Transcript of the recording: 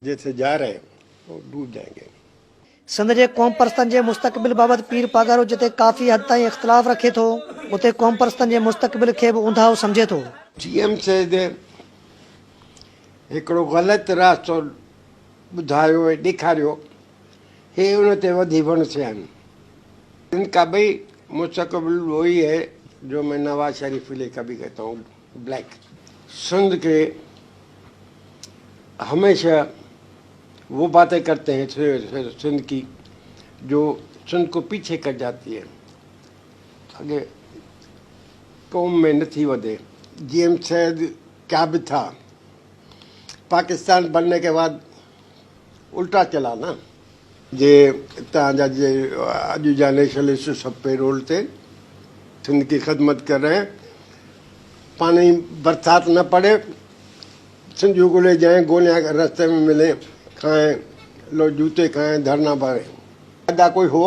जैसे जा रहे हैं वो डूब जाएंगे। संदे जे कौम परस्तन जे मुस्तकबिल बाबत पीर पागारो जिते काफ़ी हद ताईं इख्तिलाफ़ रखे थो उते कौम परस्तन जे मुस्तकबिल खे बि ऊंधाउ सम्झे थो। सीएम साहिब हिकिड़ो ग़लति रास्तो ॿुधायो ऐं ॾेखारियो, हे उन ते वधी वण थिया आहिनि। इनका भाई मुस्तकबिल वही है जो मैं नवाज शरीफ के लिए कभी कहता हूँ, ब्लैक। सिंध के हमेशा वो बातें करते हैं सिंध की जो सिंध को पीछे कर जाती है, आगे कौम में नथी वधे। जीएम सैद क्या भी था, पाकिस्तान बनने के बाद उल्टा चला ना। जे तव्हांजा जे अॼु जा नेशनलिस्ट सब पेरोल ते सिंध की खिदमत कर रहे हैं, पानी बरसात न पड़े, सिंध उगले जाएं, गोलियां रास्ते में मिले, खाएं, लोग जूते खाएं, धरना भरें। पैदा कोई हुआ